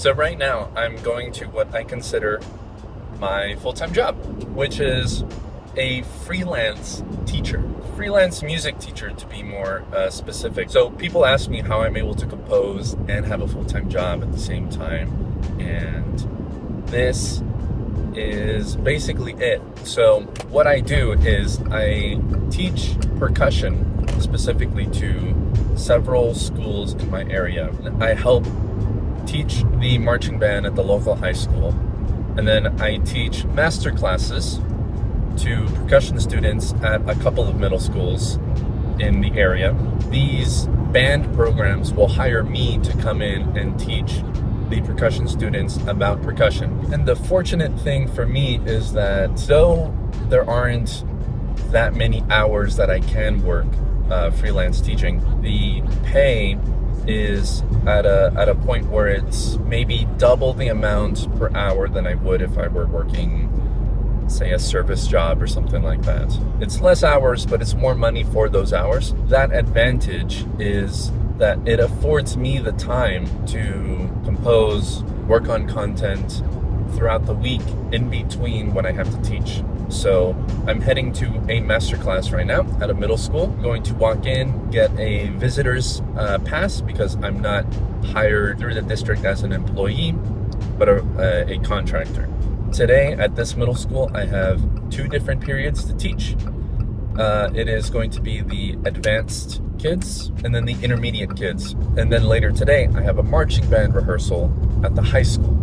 So right now I'm going to what I consider my full-time job, which is a freelance teacher, freelance music teacher to be more specific. So people ask me how I'm able to compose and have a full-time job at the same time, and this is basically it. So what I do is I teach percussion specifically to several schools in my area. I help teach the marching band at the local high school, and then I teach master classes to percussion students at a couple of middle schools in the area. These band programs will hire me to come in and teach the percussion students about percussion. And the fortunate thing for me is that though there aren't that many hours that I can work freelance teaching, the pay is at a point where it's maybe double the amount per hour than I would if I were working, say, a service job or something like that. It's less hours, but it's more money for those hours. That advantage is that it affords me the time to compose, work on content throughout the week in between when I have to teach. So I'm heading to a masterclass right now at a middle school. I'm going to walk in, get a visitor's pass because I'm not hired through the district as an employee, but a contractor. Today at this middle school, I have 2 different periods to teach. It is going to be the advanced kids and then the intermediate kids. And then later today, I have a marching band rehearsal at the high school.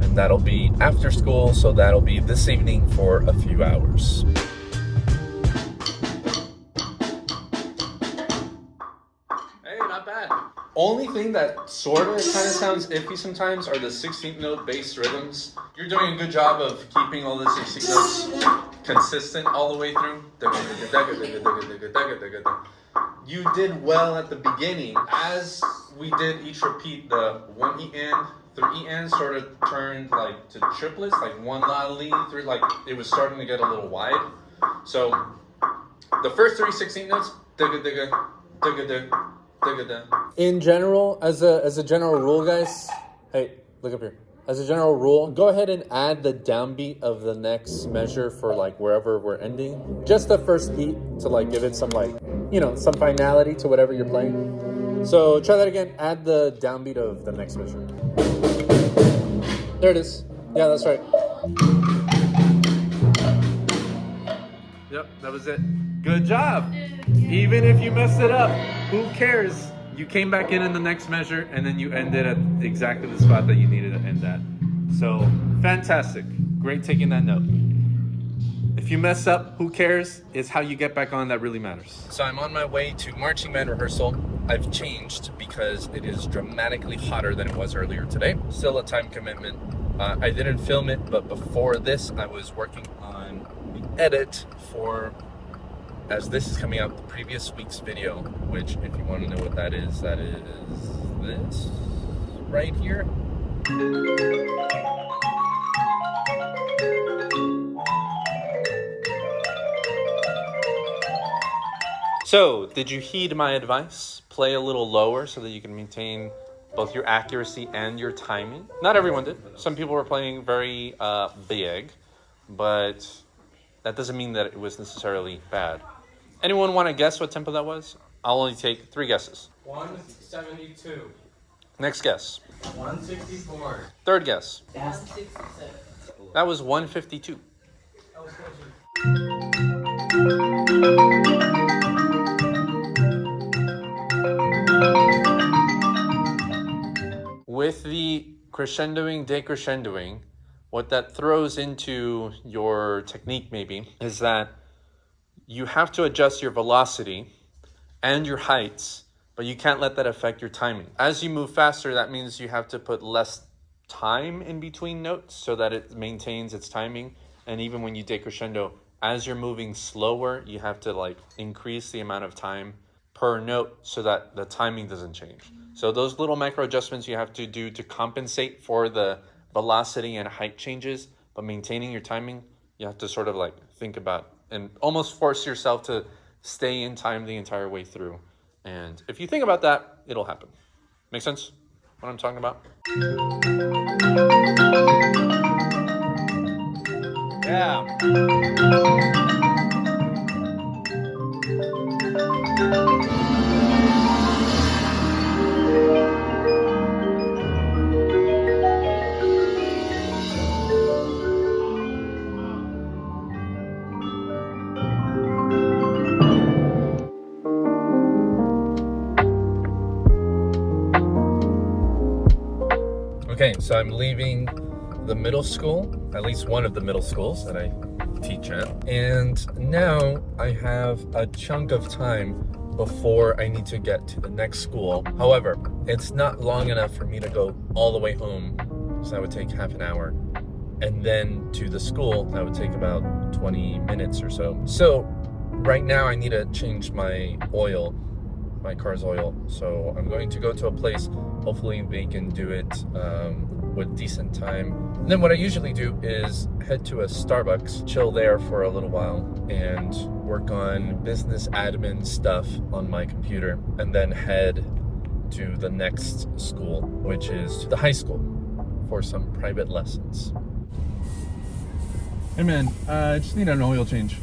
And that'll be after school, so that'll be this evening for a few hours. Hey, not bad. Only thing that sort of kind of sounds iffy sometimes are the 16th note bass rhythms. You're doing a good job of keeping all the 16th notes consistent all the way through. You did well at the beginning. As we did each repeat, the 1 E and 3 E and sort of turned like to triplets, like 1 la li, 3, like it was starting to get a little wide. So the first 3 16th notes, in general, as a general rule, guys, hey, look up here. As a general rule, go ahead and add the downbeat of the next measure for like wherever we're ending. Just the first beat to like give it some like, some finality to whatever you're playing. So try that again. Add the downbeat of the next measure. There it is. Yeah, that's right. Yep, that was it. Good job. Even if you messed it up, who cares? You came back in the next measure, and then you ended at exactly the spot that you needed to end at. So, fantastic. Great taking that note. If you mess up, who cares? It's how you get back on that really matters. So I'm on my way to marching band rehearsal. I've changed because it is dramatically hotter than it was earlier today. Still a time commitment. I didn't film it, but before this, I was working on the edit for, as this is coming out, the previous week's video, which if you want to know what that is this right here. So, did you heed my advice? Play a little lower so that you can maintain both your accuracy and your timing. Not everyone did. Some people were playing very big, but that doesn't mean that it was necessarily bad. Anyone want to guess what tempo that was? I'll only take 3 guesses. 172. Next guess. 164. Third guess. 166. That was 152. That was closer. With the crescendoing, decrescendoing, what that throws into your technique maybe is that you have to adjust your velocity and your heights, but you can't let that affect your timing. As you move faster, that means you have to put less time in between notes so that it maintains its timing. And even when you decrescendo, as you're moving slower, you have to like increase the amount of time per note so that the timing doesn't change. So those little micro adjustments you have to do to compensate for the velocity and height changes, but maintaining your timing, you have to sort of like think about and almost force yourself to stay in time the entire way through. And if you think about that, it'll happen. Make sense? what I'm talking about? Yeah. Okay, so I'm leaving the middle school, at least one of the middle schools that I teach at. And now I have a chunk of time before I need to get to the next school. However, it's not long enough for me to go all the way home, so that would take half an hour. And then to the school, that would take about 20 minutes or so. So right now I need to change my oil, my car's oil. So I'm going to go to a place, hopefully they can do it with decent time. And then what I usually do is head to a Starbucks, chill there for a little while, and work on business admin stuff on my computer, and then head to the next school, which is the high school, for some private lessons. Hey man, I just need an oil change.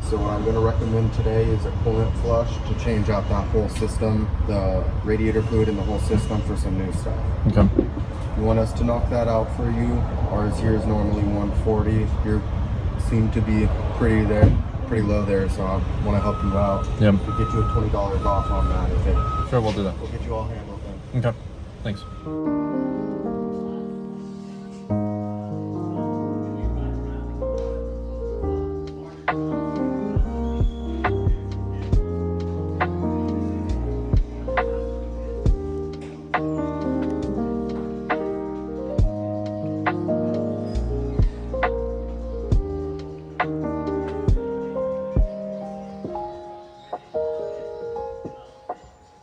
So what I'm going to recommend today is a coolant flush to change out that whole system, the radiator fluid in the whole system, for some new stuff. Okay. You want us to knock that out for you? Ours here is normally 140. You seem to be pretty low there, so I want to help you out. Yep. To get you a $20 off on that. Okay. Sure, we'll do that. We'll get you all handled then. Okay, thanks.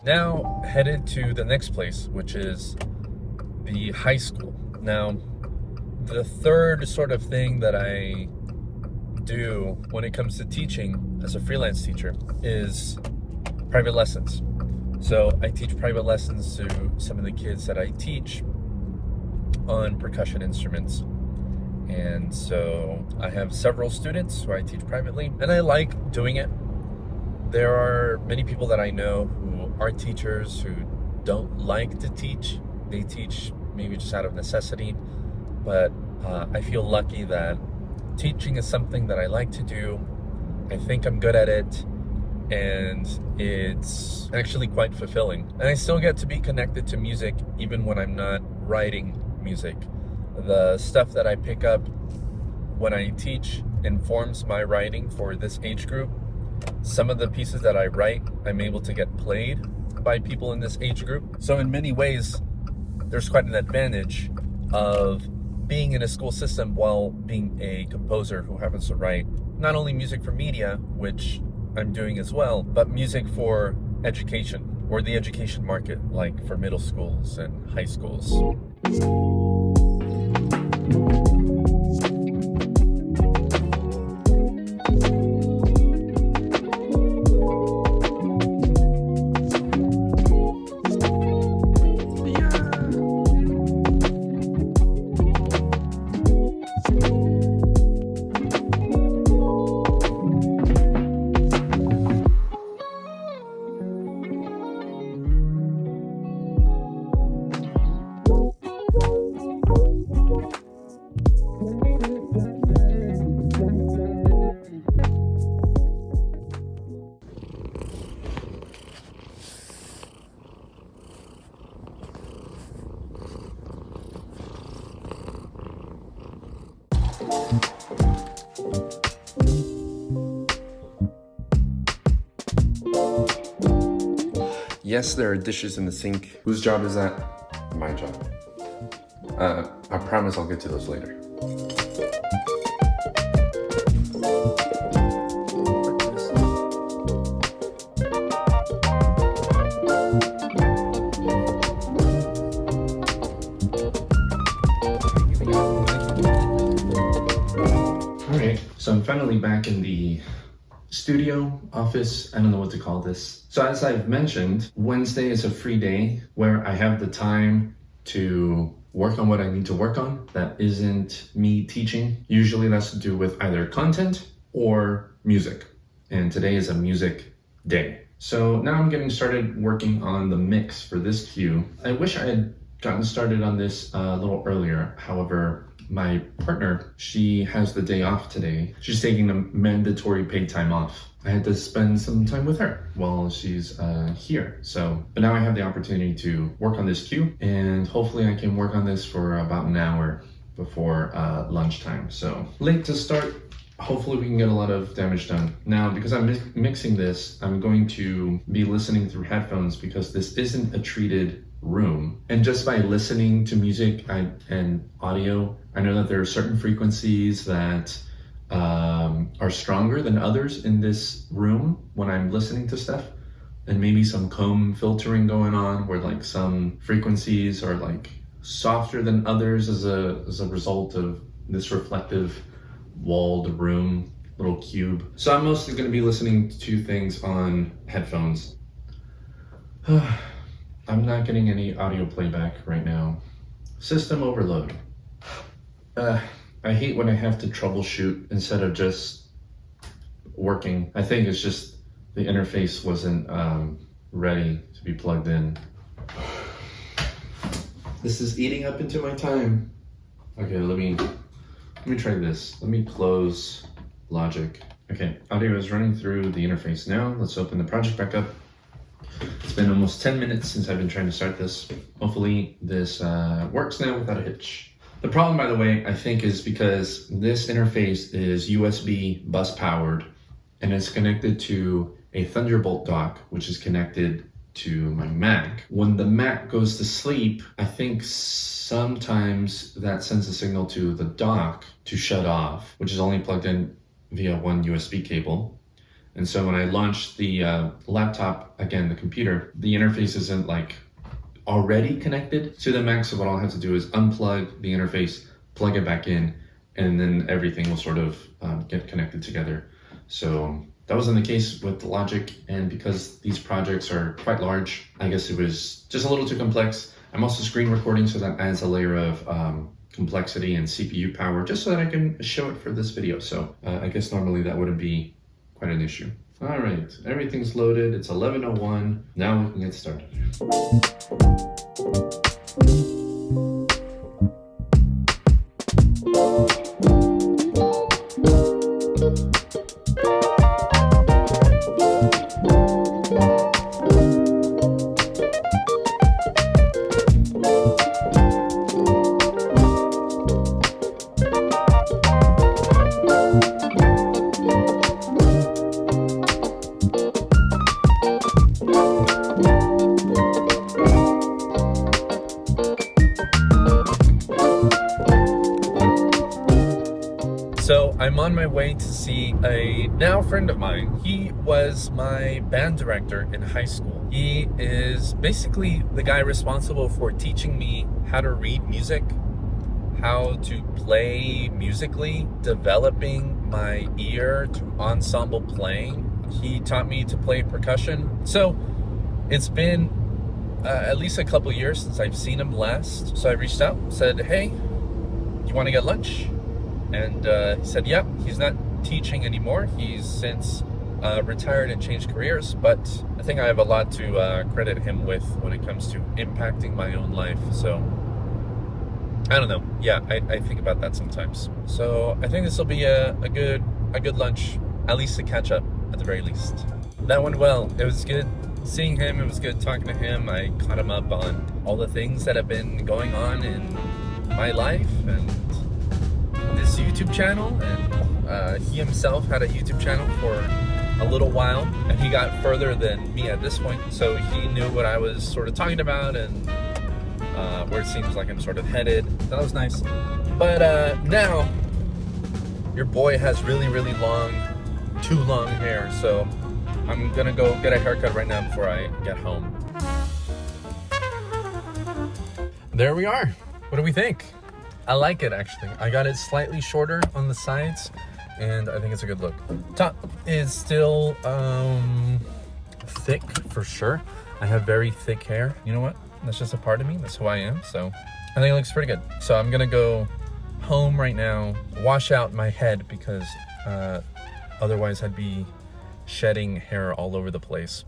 Now headed to the next place, which is the high school. Now, the third sort of thing that I do when it comes to teaching as a freelance teacher is private lessons. So I teach private lessons to some of the kids that I teach on percussion instruments. And so I have several students who I teach privately, and I like doing it. There are many people that I know who are teachers who don't like to teach. They teach maybe just out of necessity, but I feel lucky that teaching is something that I like to do. I think I'm good at it, and it's actually quite fulfilling. And I still get to be connected to music even when I'm not writing music. The stuff that I pick up when I teach informs my writing for this age group. Some of the pieces that I write, I'm able to get played by people in this age group. So in many ways, there's quite an advantage of being in a school system while being a composer who happens to write not only music for media, which I'm doing as well, but music for education, or the education market, like for middle schools and high schools. Yes, there are dishes in the sink. Whose job is that? My job. I promise I'll get to those later. Alright, so I'm finally back in the studio, office, I don't know what to call this. So as I've mentioned, Wednesday is a free day where I have the time to work on what I need to work on that isn't me teaching. Usually that's to do with either content or music. And today is a music day. So now I'm getting started working on the mix for this cue. I wish I had gotten started on this a little earlier. However, my partner, she has the day off today. She's taking the mandatory paid time off. I had to spend some time with her while she's here. But now I have the opportunity to work on this cue, and hopefully I can work on this for about an hour before lunchtime. So late to start. Hopefully we can get a lot of damage done. Now, because I'm mixing this, I'm going to be listening through headphones because this isn't a treated room. And just by listening to music and audio, I know that there are certain frequencies that are stronger than others in this room when I'm listening to stuff. And maybe some comb filtering going on where like some frequencies are like softer than others as a result of this reflective walled room, little cube. So I'm mostly going to be listening to things on headphones. I'm not getting any audio playback right now. System overload. I hate when I have to troubleshoot instead of just working. I think it's just the interface wasn't ready to be plugged in. This is eating up into my time. Okay, let me try this. Let me close Logic. Okay, audio is running through the interface now. Let's open the project back up. It's been almost 10 minutes since I've been trying to start this. Hopefully this works now without a hitch. The problem, by the way, I think is because this interface is USB bus powered and it's connected to a Thunderbolt dock, which is connected to my Mac. When the Mac goes to sleep, I think sometimes that sends a signal to the dock to shut off, which is only plugged in via one USB cable. And so when I launch the laptop, again, the computer, the interface isn't like already connected to the Mac. So what I'll have to do is unplug the interface, plug it back in, and then everything will sort of get connected together. So that wasn't the case with Logic, and because these projects are quite large, I guess it was just a little too complex. I'm also screen recording, so that adds a layer of complexity and CPU power, just so that I can show it for this video. So I guess normally that wouldn't be quite an issue. All right, everything's loaded. It's 11:01. Now we can get started. So I'm on my way to see a now friend of mine. He was my band director in high school. He is basically the guy responsible for teaching me how to read music, how to play musically, developing my ear to ensemble playing. He taught me to play percussion. So it's been at least a couple years since I've seen him last. So I reached out, said, hey, you want to get lunch? And he said, yeah, he's not teaching anymore. He's since retired and changed careers, but I think I have a lot to credit him with when it comes to impacting my own life. So I don't know. Yeah, I think about that sometimes. So I think this will be a good lunch, at least to catch up at the very least. That went well. It was good seeing him. It was good talking to him. I caught him up on all the things that have been going on in my life and this YouTube channel, and he himself had a YouTube channel for a little while, and he got further than me at this point, so he knew what I was sort of talking about and where it seems like I'm sort of headed. That was nice. But now your boy has really long, too long hair, so I'm gonna go get a haircut right now before I get home. There we are. What do we think? I like it, actually. I got it slightly shorter on the sides and I think it's a good look. Top is still thick for sure. I have very thick hair. You know what? That's just a part of me. That's who I am. So I think it looks pretty good. So I'm gonna go home right now, wash out my head because otherwise I'd be shedding hair all over the place.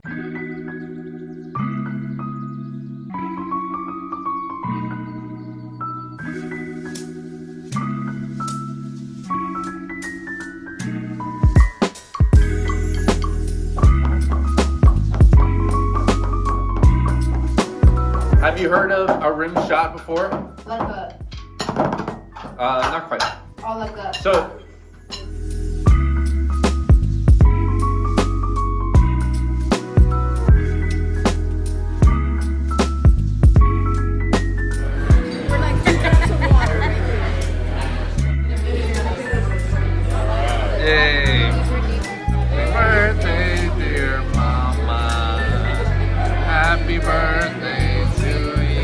Have you heard of a rim shot before? Like a, Not quite. or like a. So, We're like 2 cups of water. yay! Birthday, dear mama. Happy birthday to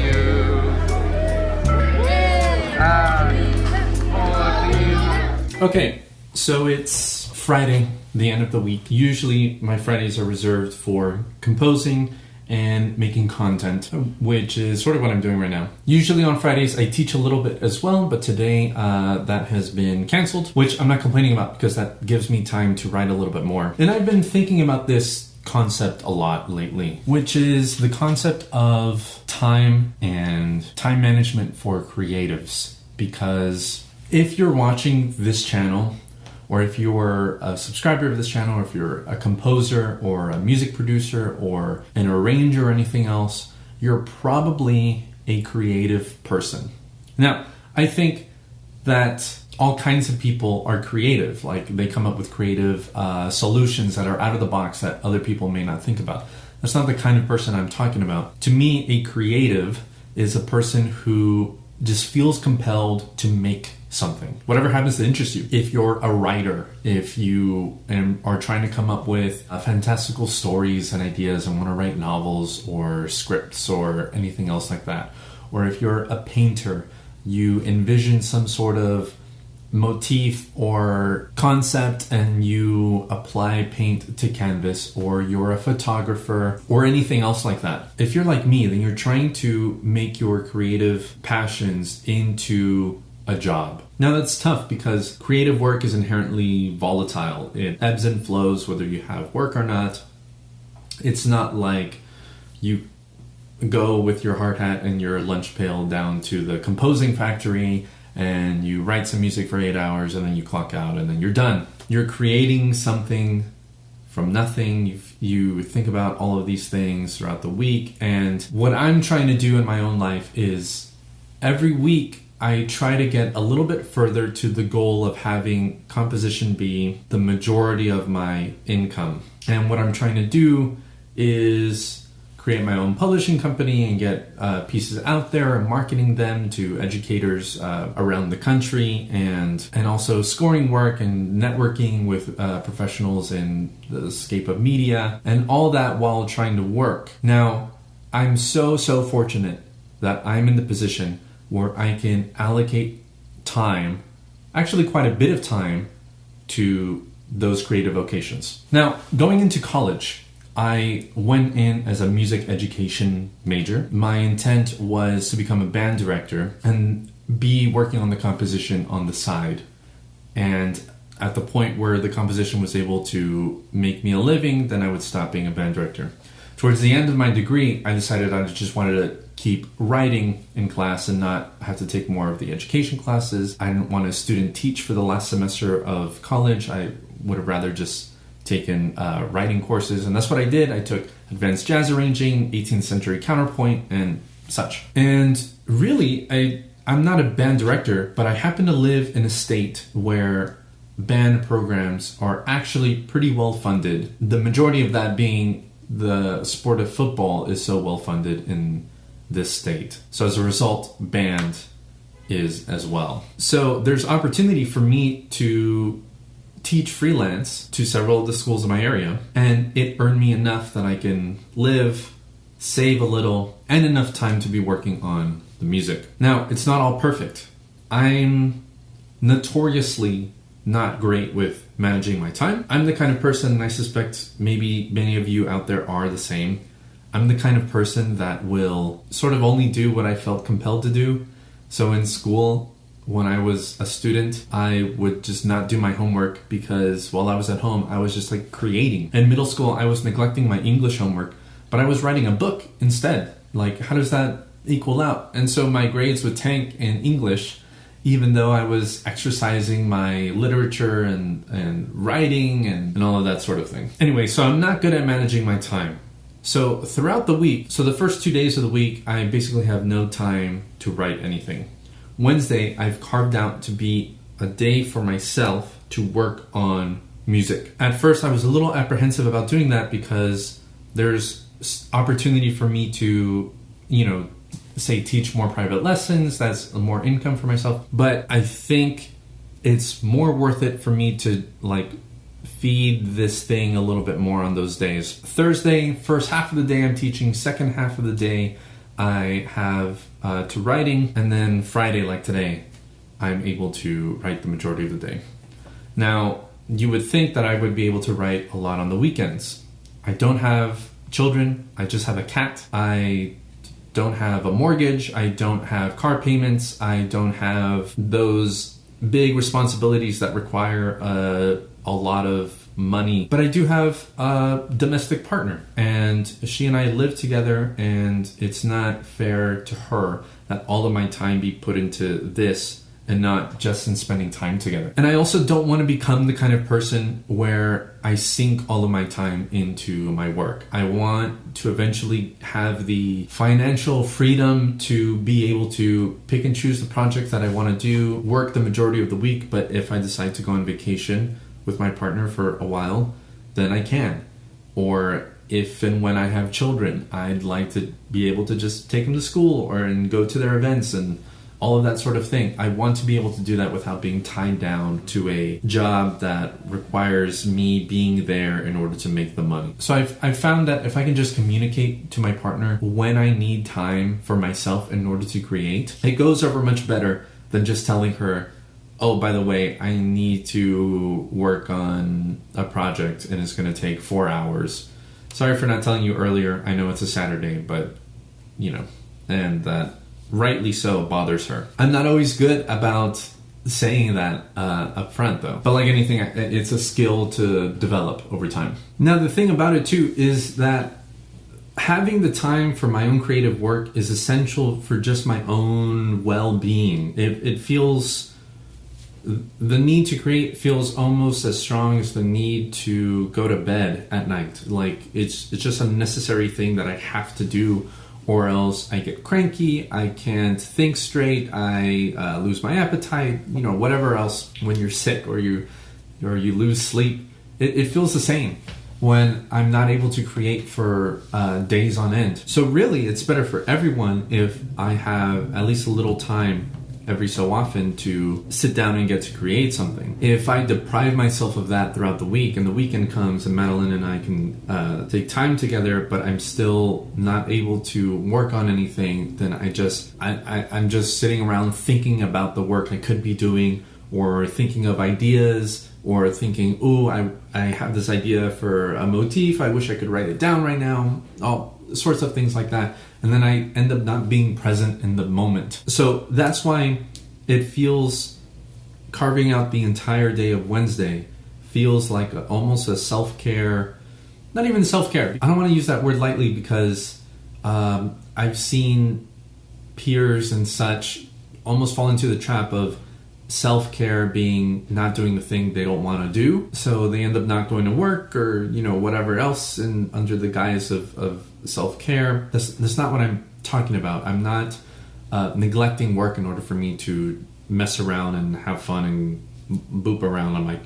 you. Okay, so it's Friday, the end of the week. Usually my Fridays are reserved for composing and making content, which is sort of what I'm doing right now. Usually on Fridays I teach a little bit as well, but today that has been canceled, which I'm not complaining about because that gives me time to write a little bit more. And I've been thinking about this concept a lot lately, which is the concept of time and time management for creatives. Because if you're watching this channel, or if you're a subscriber of this channel, or if you're a composer or a music producer or an arranger or anything else, you're probably a creative person. Now, I think that all kinds of people are creative. Like, they come up with creative solutions that are out of the box that other people may not think about. That's not the kind of person I'm talking about. To me, a creative is a person who just feels compelled to make something, whatever happens to interest you. If you're a writer, if you are trying to come up with fantastical stories and ideas and want to write novels or scripts or anything else like that, or if you're a painter, you envision some sort of motif or concept and you apply paint to canvas, or you're a photographer or anything else like that. If you're like me, then you're trying to make your creative passions into a job. Now that's tough because creative work is inherently volatile. It ebbs and flows whether you have work or not. It's not like you go with your hard hat and your lunch pail down to the composing factory and you write some music for 8 hours and then you clock out and then you're done. You're creating something from nothing. You think about all of these things throughout the week. And what I'm trying to do in my own life is every week I try to get a little bit further to the goal of having composition be the majority of my income. And what I'm trying to do is create my own publishing company and get pieces out there and marketing them to educators around the country, and also scoring work and networking with professionals in the scape of media, and all that while trying to work. Now, I'm so fortunate that I'm in the position where I can allocate time, actually quite a bit of time, to those creative vocations. Now, going into college, I went in as a music education major. My intent was to become a band director and be working on the composition on the side. And at the point where the composition was able to make me a living, then I would stop being a band director. Towards the end of my degree, I decided I just wanted to keep writing in class and not have to take more of the education classes. I didn't want to student teach for the last semester of college. I would have rather just taken writing courses, and that's what I did. I took advanced jazz arranging, 18th century counterpoint, and such. And really, I'm not a band director, but I happen to live in a state where band programs are actually pretty well funded. The majority of that being the sport of football is so well funded in this state. So as a result, band is as well. So there's opportunity for me to teach freelance to several of the schools in my area, and it earned me enough that I can live, save a little, and enough time to be working on the music. Now, it's not all perfect. I'm notoriously not great with managing my time. I'm the kind of person, and I suspect maybe many of you out there are the same. I'm the kind of person that will sort of only do what I felt compelled to do. So in school, when I was a student, I would just not do my homework because while I was at home, I was just like creating. In middle school, I was neglecting my English homework, but I was writing a book instead. Like, how does that equal out? And so my grades would tank in English, even though I was exercising my literature and writing and all of that sort of thing. Anyway, so I'm not good at managing my time. So throughout the week, so the first 2 days of the week, I basically have no time to write anything. Wednesday, I've carved out to be a day for myself to work on music. At first, I was a little apprehensive about doing that because there's opportunity for me to, say teach more private lessons. That's more income for myself. But I think it's more worth it for me to feed this thing a little bit more on those days. Thursday, first half of the day I'm teaching, second half of the day I have to writing, and then Friday, like today, I'm able to write the majority of the day. Now, you would think that I would be able to write a lot on the weekends. I don't have children, I just have a cat. I don't have a mortgage, I don't have car payments, I don't have those big responsibilities that require a lot of money. But I do have a domestic partner, and she and I live together, and it's not fair to her that all of my time be put into this and not just in spending time together. And I also don't want to become the kind of person where I sink all of my time into my work. I want to eventually have the financial freedom to be able to pick and choose the projects that I want to do, work the majority of the week, but if I decide to go on vacation with my partner for a while, then I can. Or if and when I have children, I'd like to be able to just take them to school and go to their events and all of that sort of thing. I want to be able to do that without being tied down to a job that requires me being there in order to make the money. So I've found that if I can just communicate to my partner when I need time for myself in order to create, it goes over much better than just telling her, oh, by the way, I need to work on a project and it's going to take 4 hours. Sorry for not telling you earlier. I know it's a Saturday, but and that rightly so bothers her. I'm not always good about saying that up front though. But like anything, it's a skill to develop over time. Now, the thing about it too is that having the time for my own creative work is essential for just my own well-being. It feels... The need to create feels almost as strong as the need to go to bed at night. Like it's just a necessary thing that I have to do, or else I get cranky, I can't think straight, I lose my appetite, whatever else when you're sick or you lose sleep. It feels the same when I'm not able to create for days on end. So really, it's better for everyone if I have at least a little time every so often to sit down and get to create something. If I deprive myself of that throughout the week and the weekend comes and Madeline and I can take time together, but I'm still not able to work on anything, then I'm just sitting around thinking about the work I could be doing, or thinking of ideas, or thinking, oh, I have this idea for a motif, I wish I could write it down right now, all sorts of things like that. And then I end up not being present in the moment. So that's why it feels, carving out the entire day of Wednesday feels like almost a self-care, not even self-care. I don't want to use that word lightly because I've seen peers and such almost fall into the trap of self-care being not doing the thing they don't want to do. So they end up not going to work or, whatever else under the guise of self-care. That's not what I'm talking about. I'm not neglecting work in order for me to mess around and have fun and boop around on my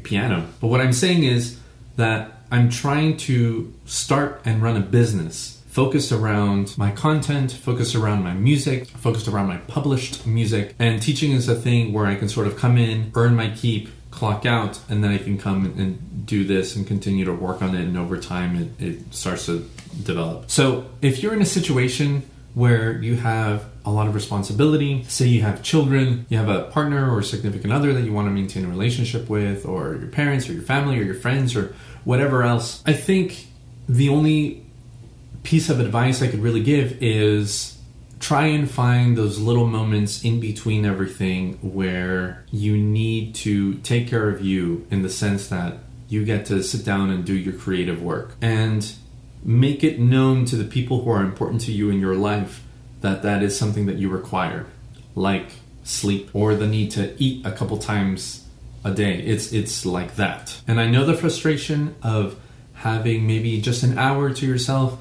piano. But what I'm saying is that I'm trying to start and run a business focused around my content, focused around my music, focused around my published music. And teaching is a thing where I can sort of come in, earn my keep, clock out, and then I can come and do this and continue to work on it. And over time, it starts to develop. So if you're in a situation where you have a lot of responsibility. Say you have children, you have a partner or significant other that you want to maintain a relationship with, or your parents or your family or your friends or whatever else. I think the only piece of advice I could really give is try and find those little moments in between everything where you need to take care of you, in the sense that you get to sit down and do your creative work, and make it known to the people who are important to you in your life that that is something that you require, like sleep or the need to eat a couple times a day. It's like that. And I know the frustration of having maybe just an hour to yourself,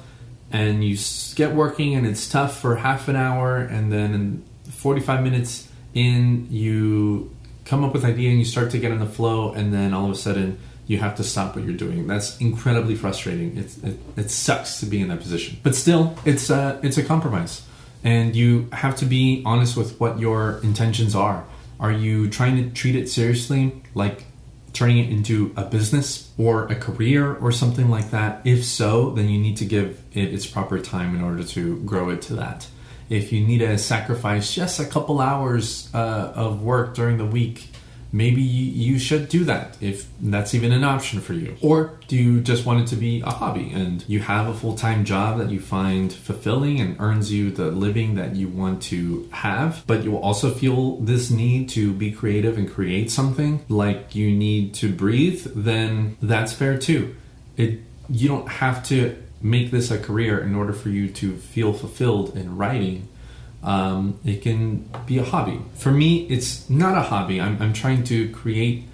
and you get working and it's tough for half an hour, and then in 45 minutes in you come up with an idea and you start to get in the flow, and then all of a sudden you have to stop what you're doing. That's incredibly frustrating. It sucks to be in that position, but still it's a compromise, and you have to be honest with what your intentions are. Are you trying to treat it seriously, like turning it into a business or a career or something like that? If so, then you need to give it its proper time in order to grow it to that. If you need to sacrifice just a couple hours of work during the week, maybe you should do that, if that's even an option for you. Or do you just want it to be a hobby, and you have a full-time job that you find fulfilling and earns you the living that you want to have, but you also feel this need to be creative and create something, like you need to breathe? Then that's fair too. You don't have to make this a career in order for you to feel fulfilled in writing. It can be a hobby. For me, it's not a hobby. I'm trying to create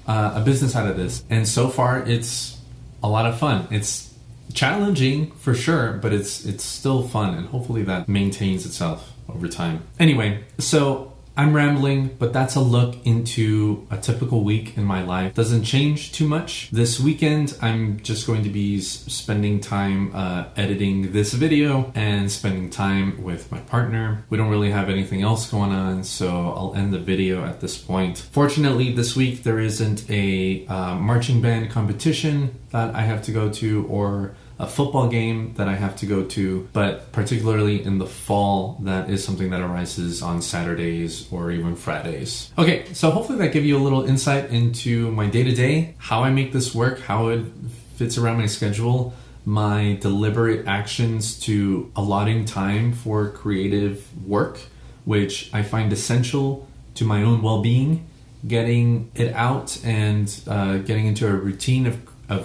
a business out of this, and so far it's a lot of fun. It's challenging for sure, but it's still fun, and hopefully that maintains itself over time. Anyway, so I'm rambling, but that's a look into a typical week in my life. Doesn't change too much. This weekend, I'm just going to be spending time editing this video and spending time with my partner. We don't really have anything else going on, so I'll end the video at this point. Fortunately, this week there isn't a marching band competition that I have to go to, or a football game that I have to go to, but particularly in the fall, that is something that arises on Saturdays or even Fridays. Okay, so hopefully that gave you a little insight into my day-to-day, how I make this work, how it fits around my schedule, my deliberate actions to allotting time for creative work, which I find essential to my own well-being, getting it out and getting into a routine of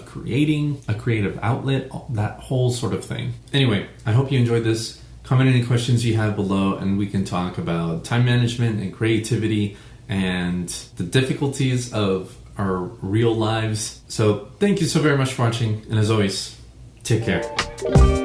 creating a creative outlet, that whole sort of thing. Anyway, I hope you enjoyed this. Comment any questions you have below, and we can talk about time management and creativity and the difficulties of our real lives. So thank you so very much for watching, and as always, take care.